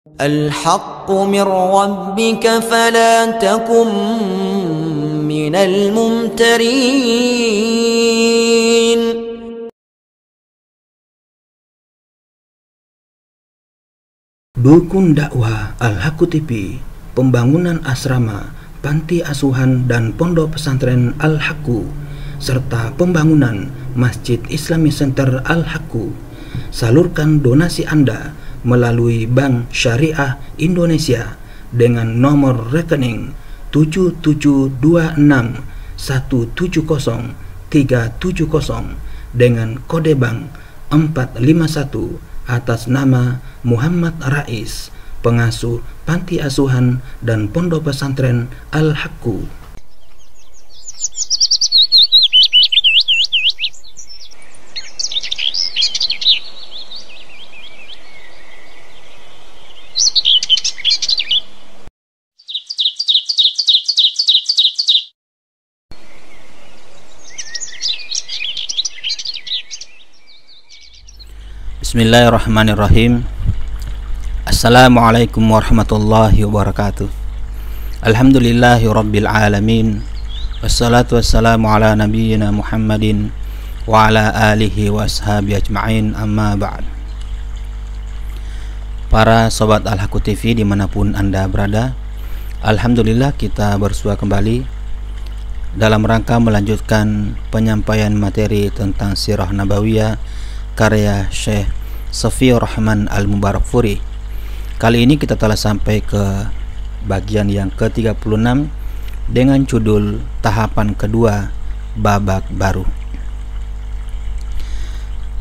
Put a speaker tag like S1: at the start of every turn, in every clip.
S1: الحق من ربك فلا تكن من الممترين.
S2: Dukun dakwah Al-Haqqu TV, pembangunan asrama, panti asuhan dan pondok pesantren Al-Haqqu, serta pembangunan Masjid Islami Center Al-Haqqu. Salurkan donasi Anda melalui Bank Syariah Indonesia dengan nomor rekening 7726170370 dengan kode bank 451 atas nama Muhammad Rais, pengasuh panti asuhan dan pondok pesantren Al-Haqqu.
S3: Bismillahirrahmanirrahim. Assalamualaikum warahmatullahi wabarakatuh. Alhamdulillahi rabbil alamin. Wassalatu wassalamu ala nabiyyina Muhammadin wa ala alihi wa ashabihi ajma'in, amma ba'd. Para sobat Al-Haqqu TV dimanapun Anda berada, alhamdulillah kita bersua kembali dalam rangka melanjutkan penyampaian materi tentang Sirah Nabawiyah karya Syekh Safiyur Rahman Al-Mubarakfuri. Kali ini kita telah sampai ke bagian yang ke-36 dengan judul tahapan kedua babak baru.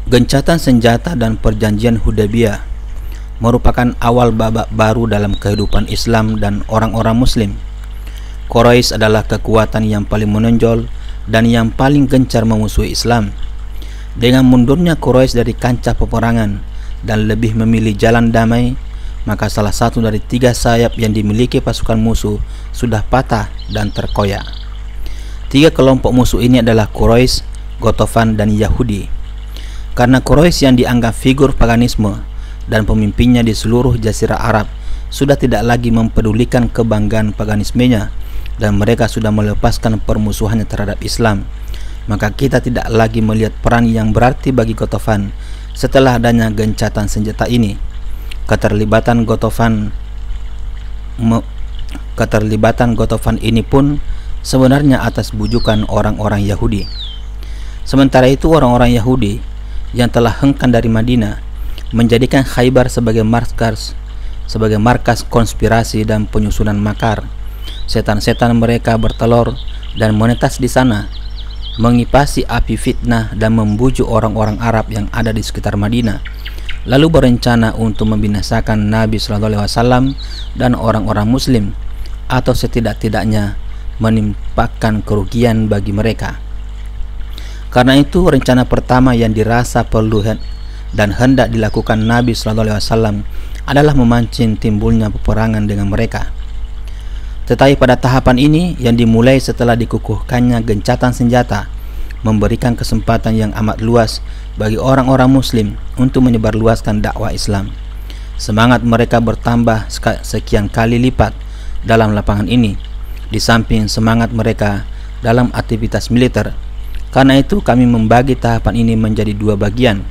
S3: Gencatan senjata dan perjanjian Hudaybiyah merupakan awal babak baru dalam kehidupan Islam dan orang-orang Muslim. Quraisy adalah kekuatan yang paling menonjol dan yang paling gencar memusuhi Islam. Dengan mundurnya Quraisy dari kancah peperangan dan lebih memilih jalan damai, maka salah satu dari tiga sayap yang dimiliki pasukan musuh sudah patah dan terkoyak. Tiga kelompok musuh ini adalah Quraisy, Ghatafan, dan Yahudi. Karena Quraisy yang dianggap figur paganisme dan pemimpinnya di seluruh jazirah Arab sudah tidak lagi mempedulikan kebanggaan paganismenya dan mereka sudah melepaskan permusuhannya terhadap Islam, maka kita tidak lagi melihat peran yang berarti bagi Ghatafan setelah adanya gencatan senjata ini. Keterlibatan Ghatafan ini pun sebenarnya atas bujukan orang-orang Yahudi. Sementara itu orang-orang Yahudi yang telah hengkang dari Madinah menjadikan Khaybar sebagai markas konspirasi dan penyusunan makar. Setan-setan mereka bertelur dan menetas di sana, mengipasi api fitnah dan membujuk orang-orang Arab yang ada di sekitar Madinah, lalu berencana untuk membinasakan Nabi SAW dan orang-orang Muslim, atau setidak-tidaknya menimpakan kerugian bagi mereka. Karena itu rencana pertama yang dirasa perlu dan hendak dilakukan Nabi SAW adalah memancing timbulnya peperangan dengan mereka. Tetapi pada tahapan ini yang dimulai setelah dikukuhkannya gencatan senjata memberikan kesempatan yang amat luas bagi orang-orang Muslim untuk menyebarluaskan dakwah Islam. Semangat mereka bertambah sekian kali lipat dalam lapangan ini, di samping semangat mereka dalam aktivitas militer. Karena itu kami membagi tahapan ini menjadi dua bagian.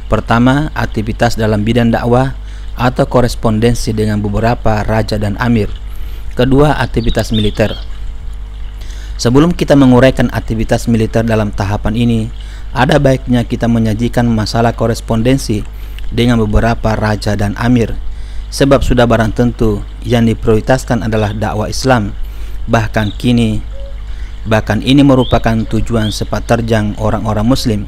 S3: Pertama, aktivitas dalam bidang dakwah atau korespondensi dengan beberapa raja dan amir. Kedua, aktivitas militer. Sebelum kita menguraikan aktivitas militer dalam tahapan ini, ada baiknya kita menyajikan masalah korespondensi dengan beberapa raja dan amir, sebab sudah barang tentu yang diprioritaskan adalah dakwah Islam. Bahkan ini merupakan tujuan sepak terjang orang-orang Muslim,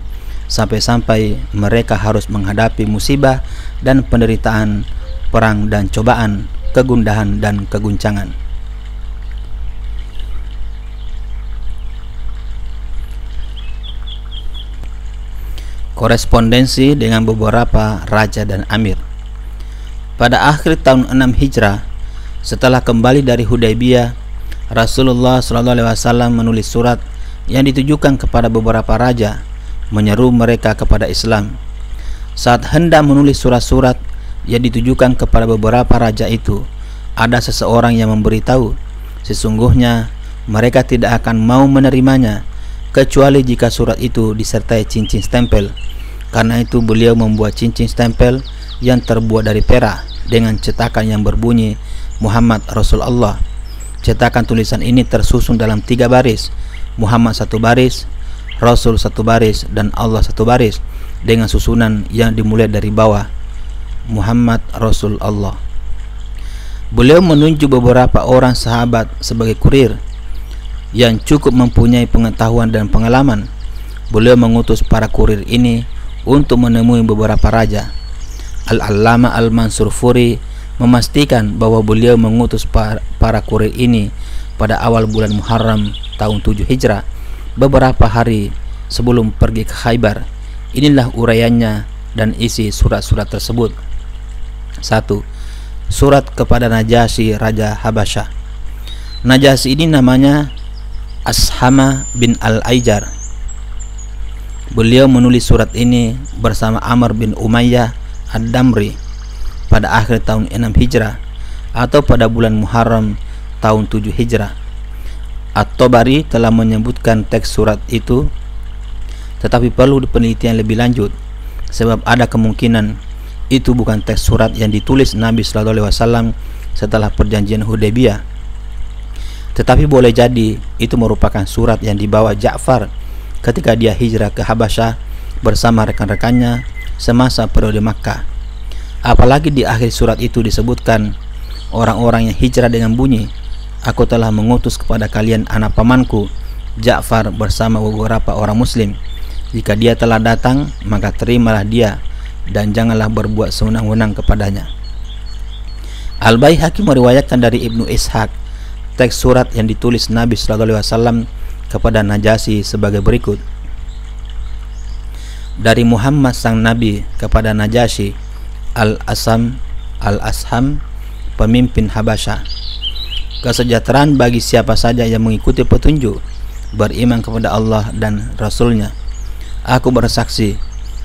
S3: sampai-sampai mereka harus menghadapi musibah dan penderitaan, perang dan cobaan, kegundahan dan keguncangan. Korespondensi dengan beberapa raja dan amir. Pada akhir tahun 6 Hijrah, setelah kembali dari Hudaybiyah, Rasulullah SAW menulis surat yang ditujukan kepada beberapa raja, menyeru mereka kepada Islam. Saat hendak menulis surat-surat, yang ditujukan kepada beberapa raja itu, ada seseorang yang memberitahu, sesungguhnya mereka tidak akan mau menerimanya kecuali jika surat itu disertai cincin stempel. Karena itu beliau membuat cincin stempel yang terbuat dari perak dengan cetakan yang berbunyi Muhammad Rasulullah. Cetakan tulisan ini tersusun dalam 3 baris, Muhammad 1 baris, Rasul 1 baris, dan Allah 1 baris, dengan susunan yang dimulai dari bawah, Muhammad Rasul Allah. Beliau menunjuk beberapa orang sahabat sebagai kurir yang cukup mempunyai pengetahuan dan pengalaman. Beliau mengutus para kurir ini untuk menemui beberapa raja. Al-Allamah Al-Mansur Furi memastikan bahwa beliau mengutus para kurir ini pada awal bulan Muharram tahun 7 Hijrah, beberapa hari sebelum pergi ke Khaybar. Inilah uraiannya dan isi surat-surat tersebut. 1. Surat kepada Najasyi Raja Habasyah. Najasyi ini namanya Ashama bin Al-Aijar. Beliau menulis surat ini bersama Amr bin Umayyah Ad-Damri pada akhir tahun 6 Hijrah atau pada bulan Muharram tahun 7 Hijrah. At-Tabari telah menyebutkan teks surat itu, tetapi perlu penelitian lebih lanjut sebab ada kemungkinan itu bukan teks surat yang ditulis Nabi SAW setelah perjanjian Hudaybiyah, tetapi boleh jadi itu merupakan surat yang dibawa Ja'far ketika dia hijrah ke Habasyah bersama rekan-rekannya semasa periode Makkah. Apalagi di akhir surat itu disebutkan orang-orang yang hijrah dengan bunyi, "Aku telah mengutus kepada kalian anak pamanku Ja'far bersama beberapa orang muslim. Jika dia telah datang, maka terimalah dia dan janganlah berbuat sewenang-wenang kepadanya." Al-Baihaqi meriwayatkan dari Ibnu Ishaq teks surat yang ditulis Nabi SAW kepada Najasyi sebagai berikut. Dari Muhammad sang Nabi kepada Najasyi Al-Asham, pemimpin Habasyah. Kesejahteraan bagi siapa saja yang mengikuti petunjuk, beriman kepada Allah dan Rasulnya. Aku bersaksi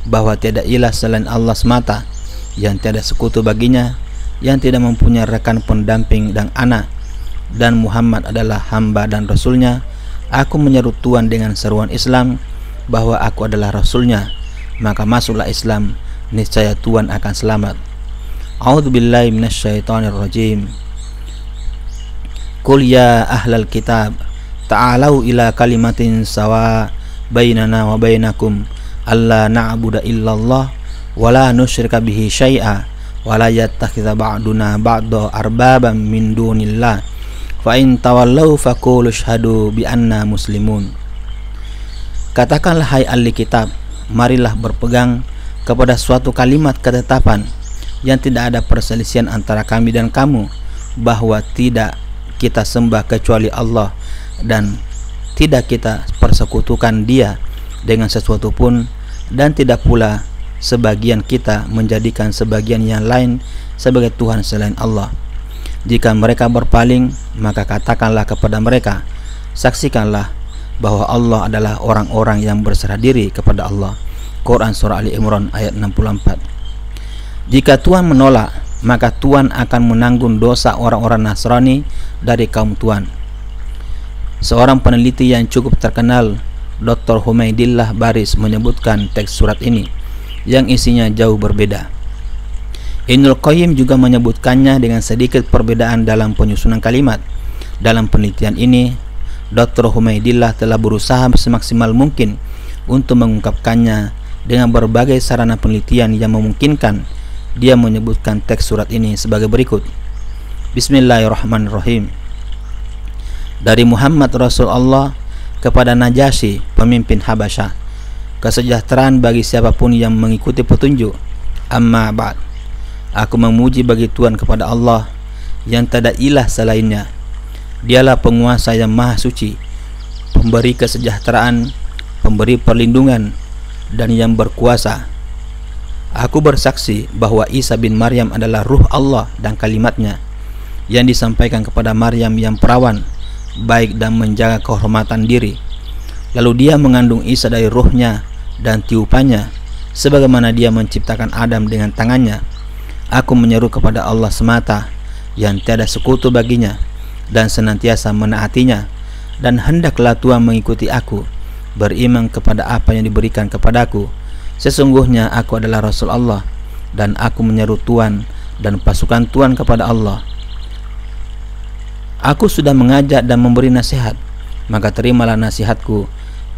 S3: bahwa tiada ilah selain Allah semata, yang tiada sekutu baginya, yang tidak mempunyai rekan pendamping dan anak, dan Muhammad adalah hamba dan Rasulnya. Aku menyeru Tuhan dengan seruan Islam bahwa aku adalah Rasulnya, maka masuklah Islam, niscaya Tuhan akan selamat. A'udzubillahi minasyaitonirrajim. Qul ya ahlal kitab ta'alau ila kalimatin sawa bainana wa bainakum alla na'budu illallah wa la nusyrika bihi syai'a wa la yattakhidha ba'duna ba'da arbaban min dunillah fa in tawallau faqulu asyhadu bi anna muslimun. Katakanlah hai ahli kitab, marilah berpegang kepada suatu kalimat ketetapan yang tidak ada perselisihan antara kami dan kamu, bahwa tidak kita sembah kecuali Allah dan tidak kita persekutukan Dia dengan sesuatu pun, dan tidak pula sebagian kita menjadikan sebagian yang lain sebagai Tuhan selain Allah. Jika mereka berpaling, maka katakanlah kepada mereka, saksikanlah bahwa Allah adalah orang-orang yang berserah diri kepada Allah. Quran Surah Ali Imran ayat 64. Jika Tuhan menolak, maka Tuhan akan menanggung dosa orang-orang Nasrani dari kaum Tuhan. Seorang peneliti yang cukup terkenal, Dr. Humaidillah Baris, menyebutkan teks surat ini yang isinya jauh berbeda. Ibnul Qayyim juga menyebutkannya dengan sedikit perbedaan dalam penyusunan kalimat. Dalam penelitian ini, Dr. Humaidillah telah berusaha semaksimal mungkin untuk mengungkapkannya dengan berbagai sarana penelitian yang memungkinkan. Dia menyebutkan teks surat ini sebagai berikut. Bismillahirrahmanirrahim. Dari Muhammad Rasulullah kepada Najasyi, pemimpin Habasyah. Kesejahteraan bagi siapapun yang mengikuti petunjuk. Amma ba'd. Aku memuji bagi Tuhan kepada Allah yang tak ada ilah selainnya. Dialah penguasa yang maha suci, pemberi kesejahteraan, pemberi perlindungan, dan yang berkuasa. Aku bersaksi bahwa Isa bin Maryam adalah ruh Allah dan kalimatnya yang disampaikan kepada Maryam yang perawan, baik dan menjaga kehormatan diri. Lalu dia mengandung Isa dari ruhnya dan tiupannya, sebagaimana dia menciptakan Adam dengan tangannya. Aku menyeru kepada Allah semata yang tiada sekutu baginya dan senantiasa menaatinya, dan hendaklah Tuhan mengikuti aku, beriman kepada apa yang diberikan kepadaku. Sesungguhnya aku adalah Rasul Allah, dan aku menyeru Tuhan dan pasukan Tuhan kepada Allah. Aku sudah mengajak dan memberi nasihat, maka terimalah nasihatku,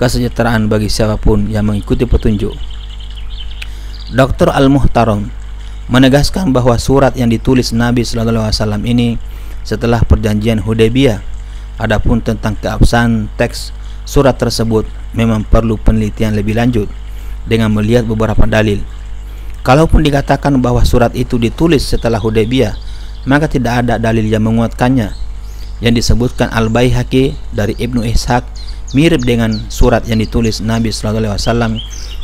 S3: kesejahteraan bagi siapapun yang mengikuti petunjuk. Dr. Al-Muhtaram menegaskan bahwa surat yang ditulis Nabi SAW ini setelah perjanjian Hudaybiyah. Adapun tentang keabsahan teks surat tersebut memang perlu penelitian lebih lanjut dengan melihat beberapa dalil. Kalaupun dikatakan bahwa surat itu ditulis setelah Hudaybiyah, maka tidak ada dalil yang menguatkannya. Yang disebutkan Al-Baihaqi dari Ibnu Ishaq mirip dengan surat yang ditulis Nabi SAW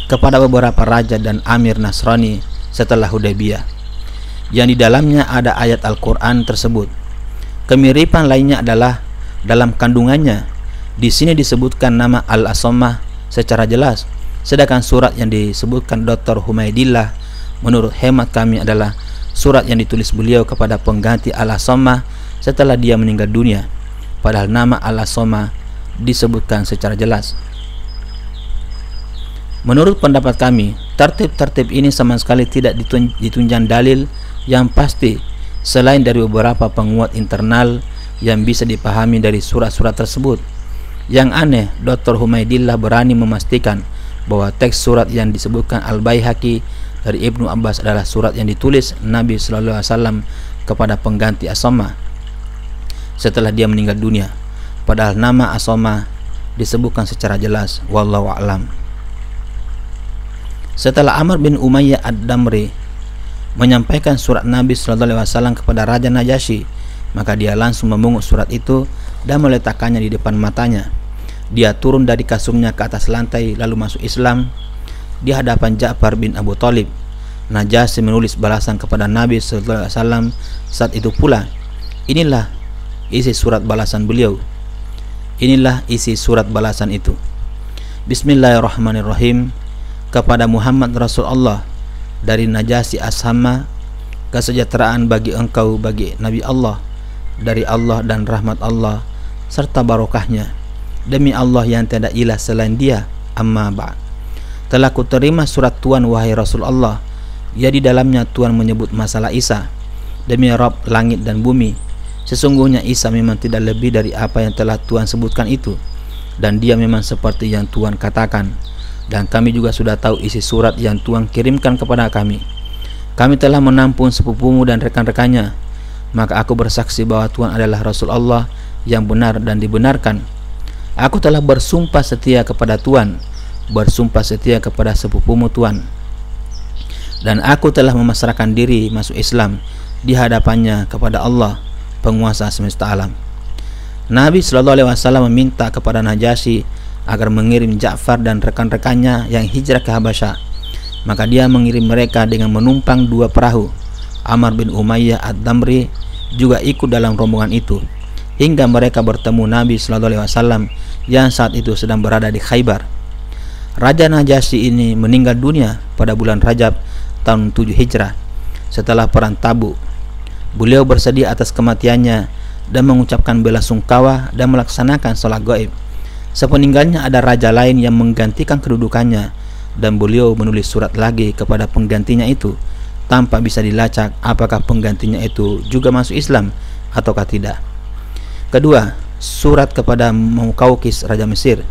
S3: kepada beberapa raja dan amir Nasrani setelah Hudaybiyah, yang di dalamnya ada ayat Al-Quran tersebut. Kemiripan lainnya adalah dalam kandungannya. Di sini disebutkan nama Al-Asammah secara jelas, sedangkan surat yang disebutkan Dr. Humaidillah menurut hemat kami adalah surat yang ditulis beliau kepada pengganti Al-Asammah setelah dia meninggal dunia, padahal nama Al-Asammah disebutkan secara jelas. Menurut pendapat kami, tertib-tertib ini sama sekali tidak ditunjang dalil yang pasti selain dari beberapa penguat internal yang bisa dipahami dari surat-surat tersebut. Yang aneh, Dr. Humaidillah berani memastikan bahwa teks surat yang disebutkan Al-Baihaqi dari Ibnu Abbas adalah surat yang ditulis Nabi SAW kepada pengganti Asammah setelah dia meninggal dunia, padahal nama Asammah disebutkan secara jelas. Wallahu a'lam. Setelah Amr bin Umayyah Ad-Damri menyampaikan surat Nabi SAW kepada Raja Najasyi, maka dia langsung memungut surat itu dan meletakkannya di depan matanya. Dia turun dari kasurnya ke atas lantai lalu masuk Islam di hadapan Ja'far bin Abu Thalib. Najasyi menulis balasan kepada Nabi SAW saat itu pula. Inilah isi surat balasan beliau. Inilah isi surat balasan itu. Bismillahirrahmanirrahim. Kepada Muhammad Rasulullah dari Najasyi Ashama, kesejahteraan bagi engkau bagi Nabi Allah dari Allah dan rahmat Allah serta barokahnya. Demi Allah yang tiada ilah selain Dia. Amma ba'd. Telah kuterima surat Tuhan wahai Rasulullah. Ya, di dalamnya Tuhan menyebut masalah Isa. Demi Rabb langit dan bumi, sesungguhnya Isa memang tidak lebih dari apa yang telah Tuhan sebutkan itu, dan dia memang seperti yang Tuhan katakan. Dan kami juga sudah tahu isi surat yang Tuhan kirimkan kepada kami. Kami telah menampung sepupumu dan rekan-rekannya. Maka aku bersaksi bahwa Tuhan adalah Rasul Allah yang benar dan dibenarkan. Aku telah bersumpah setia kepada Tuhan, bersumpah setia kepada sepupumu Tuhan, dan aku telah memasrahkan diri masuk Islam di hadapannya kepada Allah, penguasa semesta alam. Nabi SAW meminta kepada Najasyi agar mengirim Ja'far dan rekan-rekannya yang hijrah ke Habasyah. Maka dia mengirim mereka dengan menumpang 2 perahu. Amr bin Umayyah Ad-Damri juga ikut dalam rombongan itu, hingga mereka bertemu Nabi SAW yang saat itu sedang berada di Khaybar. Raja Najasyi ini meninggal dunia pada bulan Rajab tahun 7 Hijrah setelah perang Tabuk. Beliau bersedih atas kematiannya dan mengucapkan belasungkawa dan melaksanakan sholat gaib. Sepeninggalnya ada raja lain yang menggantikan kedudukannya, dan beliau menulis surat lagi kepada penggantinya itu tanpa bisa dilacak apakah penggantinya itu juga masuk Islam ataukah tidak. Kedua, surat kepada Muqawqis raja Mesir.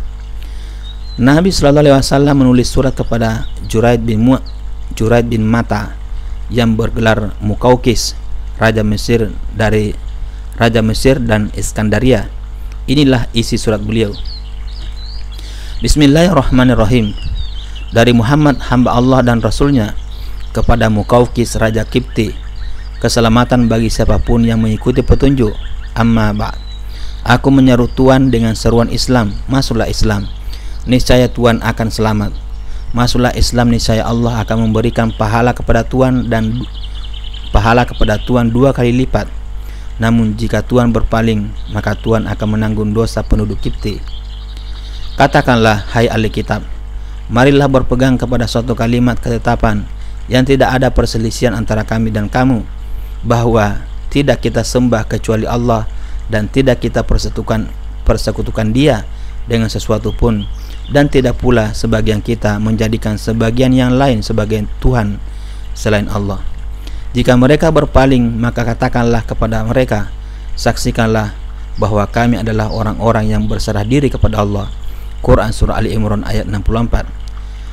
S3: Nabi SAW menulis surat kepada Juraid bin Mata yang bergelar Muqawqis raja Mesir dari Raja Mesir dan Iskandaria. Inilah isi surat beliau. Bismillahirrahmanirrahim. Dari Muhammad hamba Allah dan Rasulnya kepada Muqawqis raja Kipti, keselamatan bagi siapapun yang mengikuti petunjuk. Amma ba'd. Aku menyeru Tuhan dengan seruan Islam. Masuklah Islam, niscaya Tuhan akan selamat. Masuklah Islam, niscaya Allah akan memberikan pahala kepada Tuhan dan pahala kepada Tuhan 2 kali lipat. Namun jika Tuhan berpaling, maka Tuhan akan menanggung dosa penduduk Kipti. Katakanlah, hai ahli kitab, marilah berpegang kepada suatu kalimat ketetapan yang tidak ada perselisihan antara kami dan kamu, bahwa tidak kita sembah kecuali Allah dan tidak kita persekutukan Dia dengan sesuatu pun, dan tidak pula sebagian kita menjadikan sebagian yang lain sebagai Tuhan selain Allah. Jika mereka berpaling, maka katakanlah kepada mereka, saksikanlah bahwa kami adalah orang-orang yang berserah diri kepada Allah. Quran Surah Ali Imran ayat 64.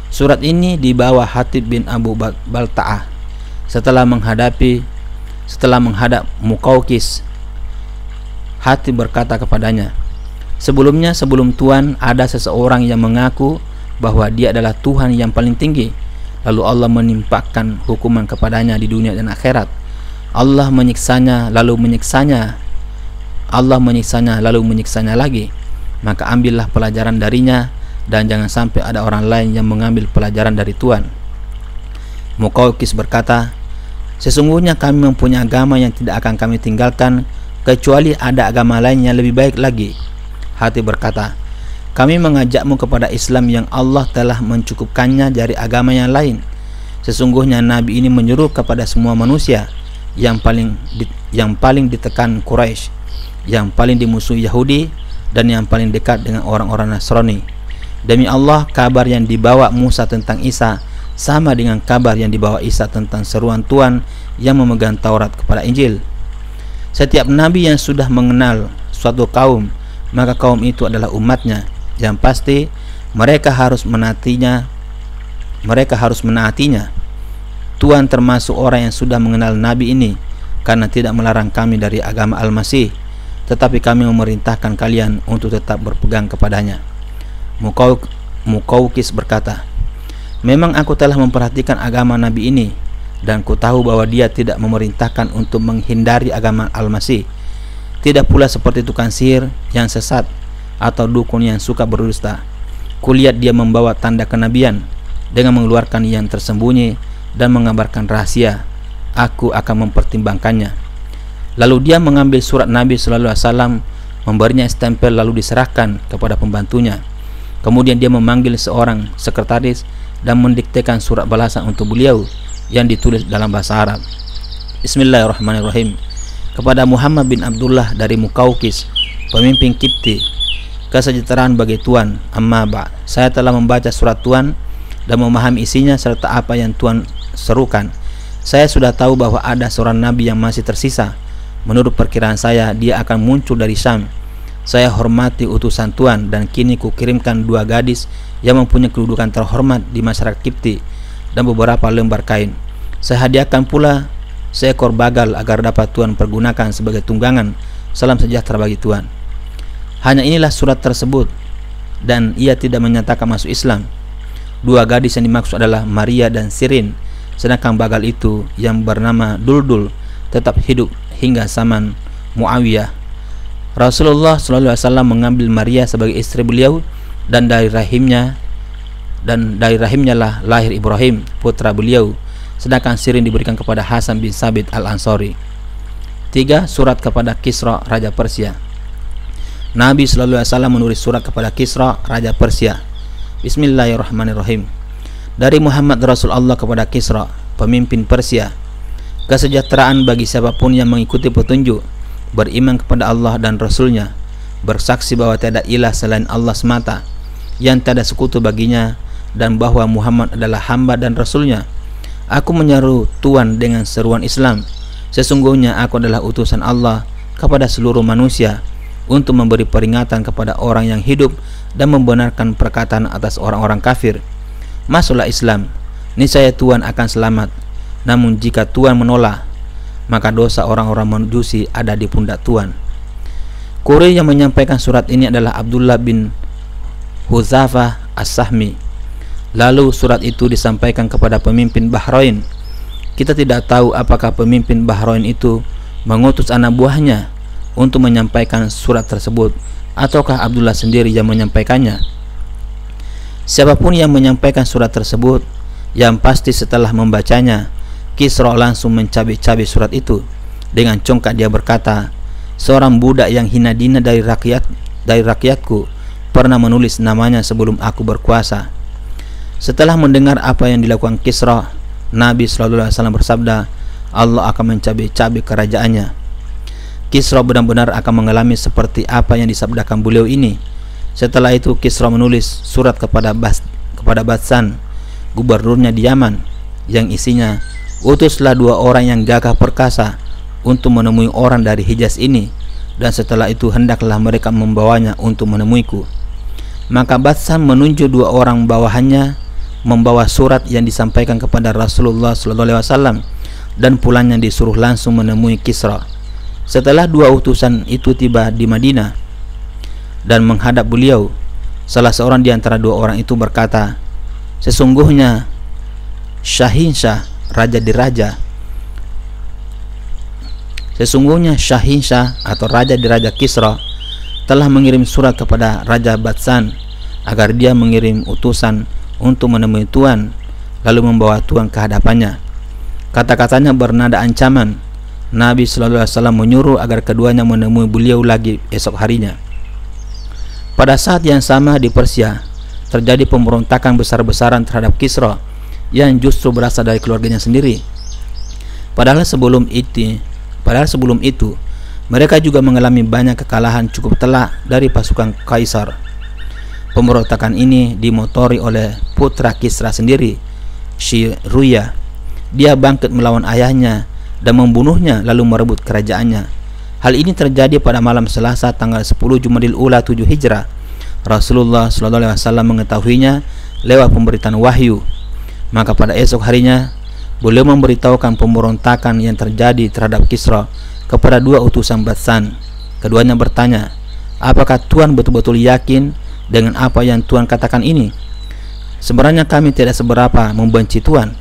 S3: Surat ini dibawa Hatib bin Abu Balta'ah setelah menghadap Muqawqis. Hatib berkata kepadanya, sebelum Tuhan ada seseorang yang mengaku bahwa dia adalah Tuhan yang paling tinggi, lalu Allah menimpakan hukuman kepadanya di dunia dan akhirat. Allah menyiksanya lalu menyiksanya lagi. Maka ambillah pelajaran darinya, dan jangan sampai ada orang lain yang mengambil pelajaran dari Tuhan. Muqawqis berkata, sesungguhnya kami mempunyai agama yang tidak akan kami tinggalkan kecuali ada agama lain yang lebih baik lagi. Hatib berkata, kami mengajakmu kepada Islam yang Allah telah mencukupkannya dari agama yang lain. Sesungguhnya Nabi ini menyuruh kepada semua manusia, yang paling ditekan Quraisy, yang paling dimusuhi Yahudi, dan yang paling dekat dengan orang-orang Nasrani. Demi Allah, kabar yang dibawa Musa tentang Isa sama dengan kabar yang dibawa Isa tentang seruan Tuhan yang memegang Taurat kepada Injil. Setiap nabi yang sudah mengenal suatu kaum, maka kaum itu adalah umatnya. Yang pasti mereka harus menaatinya. Tuhan termasuk orang yang sudah mengenal nabi ini, karena tidak melarang kami dari agama Al-Masih, tetapi kami memerintahkan kalian untuk tetap berpegang kepadanya. Muqawqis berkata, memang aku telah memperhatikan agama Nabi ini, dan ku tahu bahwa dia tidak memerintahkan untuk menghindari agama Al-Masih. Tidak pula seperti tukang sihir yang sesat atau dukun yang suka berdusta. Kulihat dia membawa tanda kenabian dengan mengeluarkan yang tersembunyi dan mengabarkan rahasia. Aku akan mempertimbangkannya. Lalu dia mengambil surat Nabi sallallahu alaihi wasallam, memberinya stempel lalu diserahkan kepada pembantunya. Kemudian dia memanggil seorang sekretaris dan mendiktekan surat balasan untuk beliau yang ditulis dalam bahasa Arab. Bismillahirrahmanirrahim. Kepada Muhammad bin Abdullah dari Muqawqis, pemimpin Qibti, kesejahteraan bagi Tuhan. Amma ba', saya telah membaca surat Tuhan dan memahami isinya serta apa yang Tuhan serukan. Saya sudah tahu bahwa ada seorang nabi yang masih tersisa. Menurut perkiraan saya, dia akan muncul dari Syam. Saya hormati utusan Tuhan, dan kini kukirimkan 2 gadis yang mempunyai kedudukan terhormat di masyarakat Qibti dan beberapa lembar kain. Saya hadiahkan pula seekor bagal agar dapat Tuhan pergunakan sebagai tunggangan. Salam sejahtera bagi Tuhan. Hanya inilah surat tersebut, dan ia tidak menyatakan masuk Islam. 2 gadis yang dimaksud adalah Maria dan Sirin, sedangkan bagal itu yang bernama Duldul tetap hidup hingga zaman Muawiyah. Rasulullah SAW mengambil Maria sebagai istri beliau, dan dari rahimnya lah lahir Ibrahim putra beliau, sedangkan Sirin diberikan kepada Hasan bin Sabit Al-Ansari. 3. Surat kepada Kisra, Raja Persia. Nabi SAW menulis surat kepada Kisra, Raja Persia. Bismillahirrahmanirrahim. Dari Muhammad Rasul Allah kepada Kisra, pemimpin Persia. Kesejahteraan bagi siapapun yang mengikuti petunjuk, beriman kepada Allah dan Rasulnya, bersaksi bahwa tiada ilah selain Allah semata, yang tiada sekutu baginya, dan bahwa Muhammad adalah hamba dan Rasulnya. Aku menyeru Tuhan dengan seruan Islam. Sesungguhnya aku adalah utusan Allah kepada seluruh manusia untuk memberi peringatan kepada orang yang hidup dan membenarkan perkataan atas orang-orang kafir. Masuklah Islam, niscaya Tuhan akan selamat. Namun jika Tuhan menolak, maka dosa orang-orang Majusi ada di pundak Tuhan. Quraish yang menyampaikan surat ini adalah Abdullah bin Hudzafah As-Sahmi. Lalu surat itu disampaikan kepada pemimpin Bahrain. Kita tidak tahu apakah pemimpin Bahrain itu mengutus anak buahnya untuk menyampaikan surat tersebut, ataukah Abdullah sendiri yang menyampaikannya. Siapapun yang menyampaikan surat tersebut, yang pasti setelah membacanya, Kisra langsung mencabik-cabik surat itu. Dengan congkak dia berkata, seorang budak yang hina dina dari rakyatku pernah menulis namanya sebelum aku berkuasa. Setelah mendengar apa yang dilakukan Kisra, Nabi SAW bersabda, Allah akan mencabik-cabik kerajaannya. Kisra benar-benar akan mengalami seperti apa yang disabdakan beliau ini. Setelah itu Kisra menulis surat kepada Badsan, gubernurnya di Yaman, yang isinya, utuslah 2 orang yang gagah perkasa untuk menemui orang dari Hijaz ini, dan setelah itu hendaklah mereka membawanya untuk menemuiku. Maka Badsan menunjuk 2 orang bawahannya membawa surat yang disampaikan kepada Rasulullah SAW, dan pulangnya disuruh langsung menemui Kisra. Setelah 2 utusan itu tiba di Madinah dan menghadap beliau, salah seorang di antara 2 orang itu berkata, sesungguhnya Syahinsyah, raja di raja, sesungguhnya Syahinsyah atau raja di raja Kisra telah mengirim surat kepada Raja Badsan agar dia mengirim utusan untuk menemui Tuan, lalu membawa Tuan ke hadapannya. Kata-katanya bernada ancaman. Nabi SAW menyuruh agar keduanya menemui beliau lagi esok harinya. Pada saat yang sama di Persia terjadi pemberontakan besar-besaran terhadap Kisra yang justru berasal dari keluarganya sendiri. Padahal sebelum itu mereka juga mengalami banyak kekalahan cukup telak dari pasukan Kaisar. Pemberontakan ini dimotori oleh putra Kisra sendiri, Shiruya. Dia bangkit melawan ayahnya dan membunuhnya lalu merebut kerajaannya. Hal ini terjadi pada malam Selasa tanggal 10 Jumadil Ula 7 Hijrah. Rasulullah SAW mengetahuinya lewat pemberitaan wahyu. Maka pada esok harinya beliau memberitahukan pemberontakan yang terjadi terhadap Kisra kepada 2 utusan Badsan. Keduanya bertanya, apakah Tuan betul-betul yakin dengan apa yang Tuan katakan ini? Sebenarnya kami tidak seberapa membenci Tuan.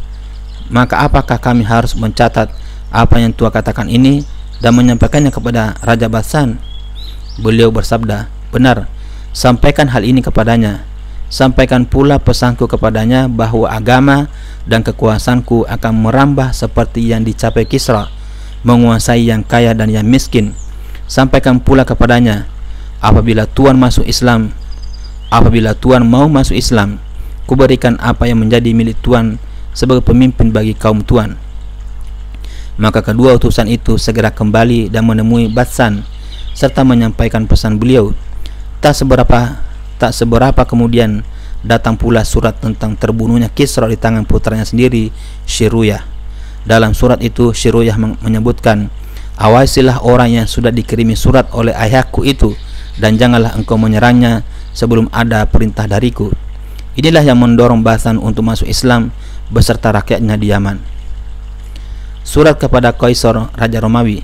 S3: Maka apakah kami harus mencatat apa yang Tuan katakan ini dan menyampaikannya kepada Raja Badsan? Beliau bersabda, benar, sampaikan hal ini kepadanya. Sampaikan pula pesanku kepadanya bahwa agama dan kekuasaanku akan merambah seperti yang dicapai Kisra, menguasai yang kaya dan yang miskin. Sampaikan pula kepadanya, apabila Tuan mau masuk Islam, kuberikan apa yang menjadi milik Tuan sebagai pemimpin bagi kaum Tuan. Maka kedua utusan itu segera kembali dan menemui Badsan serta menyampaikan pesan beliau. Tak seberapa kemudian datang pula surat tentang terbunuhnya Kisra di tangan putranya sendiri, Shiruya. Dalam surat itu Shiruya menyebutkan, awasilah orang yang sudah dikirimi surat oleh ayahku itu, dan janganlah engkau menyerangnya sebelum ada perintah dariku. Inilah yang mendorong Badsan untuk masuk Islam beserta rakyatnya di Yaman. Surat kepada Kaisar Raja Romawi.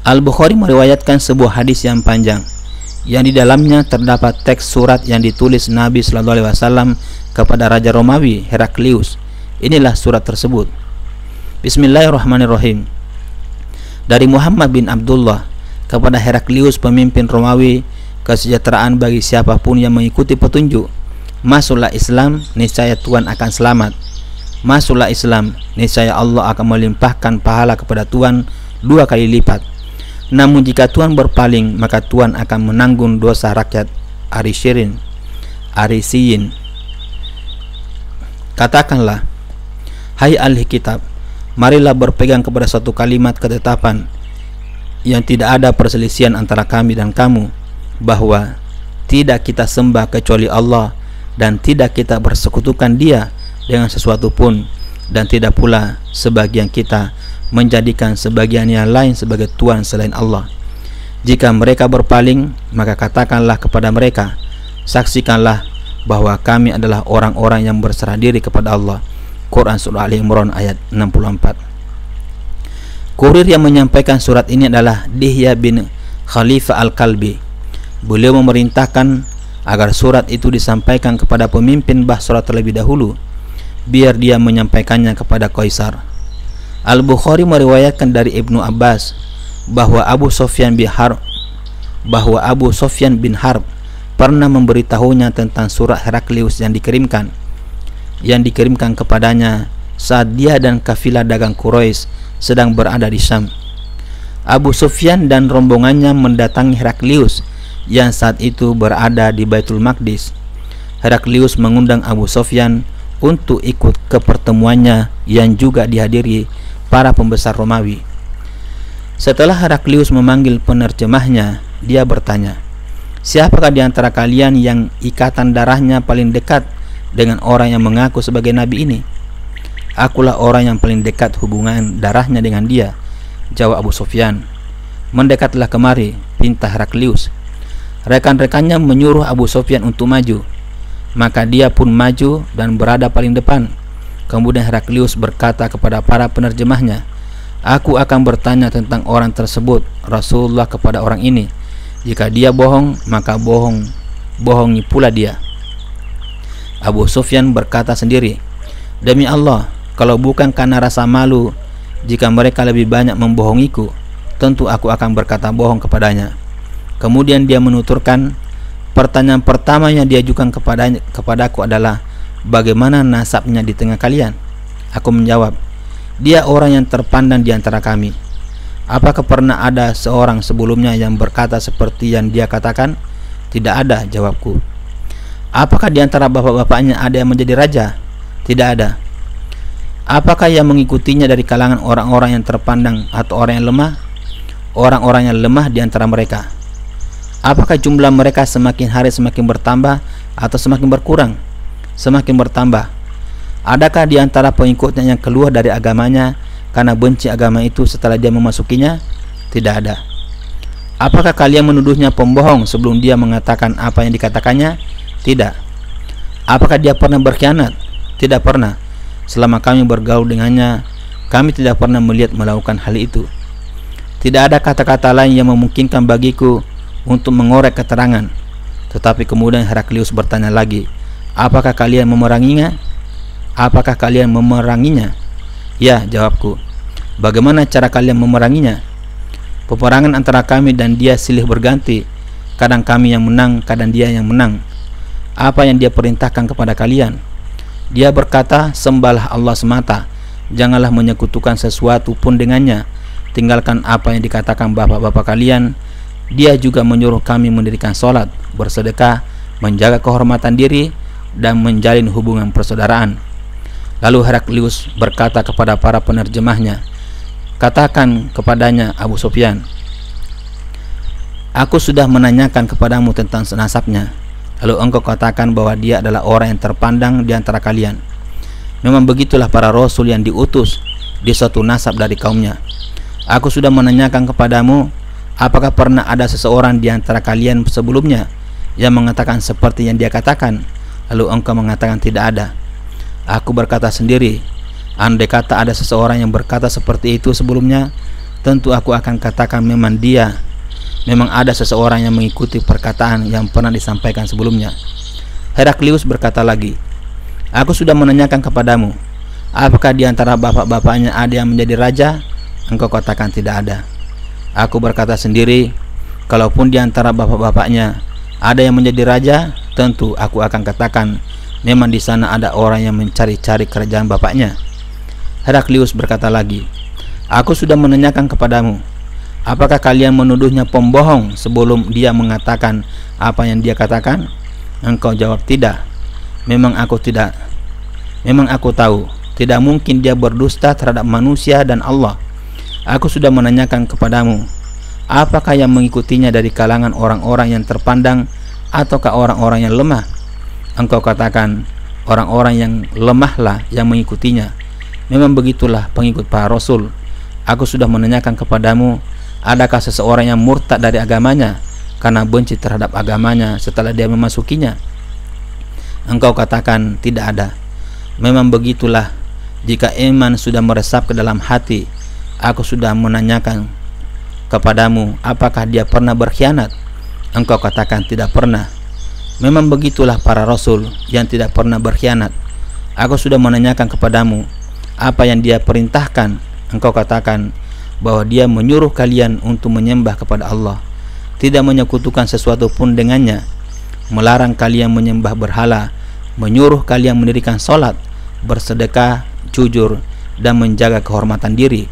S3: Al-Bukhari meriwayatkan sebuah hadis yang panjang yang di dalamnya terdapat teks surat yang ditulis Nabi SAW kepada Raja Romawi Heraklius. Inilah surat tersebut. Bismillahirrahmanirrahim. Dari Muhammad bin Abdullah kepada Heraklius pemimpin Romawi, kesejahteraan bagi siapapun yang mengikuti petunjuk. Masuklah Islam, niscaya Tuhan akan selamat. Masuklah Islam, niscaya Allah akan melimpahkan pahala kepada Tuhan 2 kali lipat. Namun jika Tuhan berpaling, maka Tuhan akan menanggung dosa rakyat Arisiyin. Katakanlah, hai ahli kitab, marilah berpegang kepada suatu kalimat ketetapan yang tidak ada perselisihan antara kami dan kamu, bahwa tidak kita sembah kecuali Allah, dan tidak kita bersekutukan Dia dengan sesuatu pun, dan tidak pula sebagian kita menjadikan sebagian yang lain sebagai Tuhan selain Allah. Jika mereka berpaling, maka katakanlah kepada mereka, saksikanlah bahwa kami adalah orang-orang yang berserah diri kepada Allah. Quran Surah Ali Imran ayat 64. Kurir yang menyampaikan surat ini adalah Dihya bin Khalifah Al-Kalbi. Beliau memerintahkan agar surat itu disampaikan kepada pemimpin Basra terlebih dahulu, biar dia menyampaikannya kepada Kaisar. Al-Bukhari meriwayatkan dari Ibnu Abbas bahwa Abu Sufyan bin Harb pernah memberitahunya tentang surat Heraklius yang dikirimkan kepadanya saat dia dan kafilah dagang Quraisy sedang berada di Syam. Abu Sufyan dan rombongannya mendatangi Heraklius yang saat itu berada di Baitul Maqdis. Heraklius mengundang Abu Sufyan untuk ikut ke pertemuannya yang juga dihadiri para pembesar Romawi. Setelah Heraklius memanggil penerjemahnya, dia bertanya, "Siapakah di antara kalian yang ikatan darahnya paling dekat dengan orang yang mengaku sebagai nabi ini?" "Akulah orang yang paling dekat hubungan darahnya dengan dia," jawab Abu Sufyan. "Mendekatlah kemari," pinta Heraklius. Rekan-rekannya menyuruh Abu Sufyan untuk maju. Maka dia pun maju dan berada paling depan. Kemudian Heraklius berkata kepada para penerjemahnya, "Aku akan bertanya tentang orang tersebut, Rasulullah, kepada orang ini. Jika dia bohong, maka bohongi pula dia." Abu Sufyan berkata sendiri, "Demi Allah, kalau bukan karena rasa malu jika mereka lebih banyak membohongiku, tentu aku akan berkata bohong kepadanya." Kemudian dia menuturkan, "Pertanyaan pertama yang diajukan kepadaku adalah, bagaimana nasabnya di tengah kalian?" Aku menjawab, "Dia orang yang terpandang di antara kami." "Apakah pernah ada seorang sebelumnya yang berkata seperti yang dia katakan?" "Tidak ada," jawabku. "Apakah di antara bapak-bapaknya ada yang menjadi raja?" "Tidak ada." "Apakah yang mengikutinya dari kalangan orang-orang yang terpandang atau orang yang lemah?" "Orang-orang yang lemah di antara mereka." "Apakah jumlah mereka semakin hari semakin bertambah atau semakin berkurang?" "Semakin bertambah." "Adakah di antara pengikutnya yang keluar dari agamanya karena benci agama itu setelah dia memasukinya?" "Tidak ada." "Apakah kalian menuduhnya pembohong sebelum dia mengatakan apa yang dikatakannya?" "Tidak." "Apakah dia pernah berkhianat?" "Tidak pernah. Selama kami bergaul dengannya, kami tidak pernah melihat melakukan hal itu." Tidak ada kata-kata lain yang memungkinkan bagiku untuk mengorek keterangan. Tetapi kemudian Heraklius bertanya lagi, "Apakah kalian memeranginya?" "Apakah kalian memeranginya?" "Ya," jawabku. "Bagaimana cara kalian memeranginya?" "Peperangan antara kami dan dia silih berganti. Kadang kami yang menang, kadang dia yang menang." "Apa yang dia perintahkan kepada kalian?" Dia berkata, "Sembahlah Allah semata, janganlah menyekutukan sesuatu pun dengannya. Tinggalkan apa yang dikatakan bapak-bapak kalian." Dia juga menyuruh kami mendirikan sholat, bersedekah, menjaga kehormatan diri, dan menjalin hubungan persaudaraan. Lalu Heraklius berkata kepada para penerjemahnya, "Katakan kepadanya, Abu Sufyan, aku sudah menanyakan kepadamu tentang nasabnya. Lalu engkau katakan bahwa dia adalah orang yang terpandang di antara kalian. Memang begitulah para rasul yang diutus di suatu nasab dari kaumnya. Aku sudah menanyakan kepadamu, apakah pernah ada seseorang di antara kalian sebelumnya yang mengatakan seperti yang dia katakan?" Lalu engkau mengatakan tidak ada. Aku berkata sendiri, andai kata ada seseorang yang berkata seperti itu sebelumnya, tentu aku akan katakan memang ada seseorang yang mengikuti perkataan yang pernah disampaikan sebelumnya. Heraklius berkata lagi, "Aku sudah menanyakan kepadamu, apakah di antara bapak-bapaknya ada yang menjadi raja?" Engkau katakan tidak ada. Aku berkata sendiri, kalaupun di antara bapak-bapaknya ada yang menjadi raja, tentu aku akan katakan memang di sana ada orang yang mencari-cari kerajaan bapaknya. Heraklius berkata lagi, "Aku sudah menanyakan kepadamu, apakah kalian menuduhnya pembohong sebelum dia mengatakan apa yang dia katakan?" Engkau jawab tidak. Memang aku tahu tidak mungkin dia berdusta terhadap manusia dan Allah. Aku sudah menanyakan kepadamu, apakah yang mengikutinya dari kalangan orang-orang yang terpandang ataukah orang-orang yang lemah? Engkau katakan orang-orang yang lemahlah yang mengikutinya. Memang begitulah pengikut para rasul. Aku sudah menanyakan kepadamu, adakah seseorang yang murtad dari agamanya karena benci terhadap agamanya setelah dia memasukinya? Engkau katakan tidak ada. Memang begitulah, jika iman sudah meresap ke dalam hati, aku sudah menanyakan kepadamu, apakah dia pernah berkhianat? Engkau katakan tidak pernah. Memang begitulah para rasul yang tidak pernah berkhianat. Aku sudah menanyakan kepadamu, apa yang dia perintahkan? Engkau katakan bahwa dia menyuruh kalian untuk menyembah kepada Allah, tidak menyekutukan sesuatu pun dengannya, melarang kalian menyembah berhala, menyuruh kalian mendirikan sholat, bersedekah, jujur, dan menjaga kehormatan diri.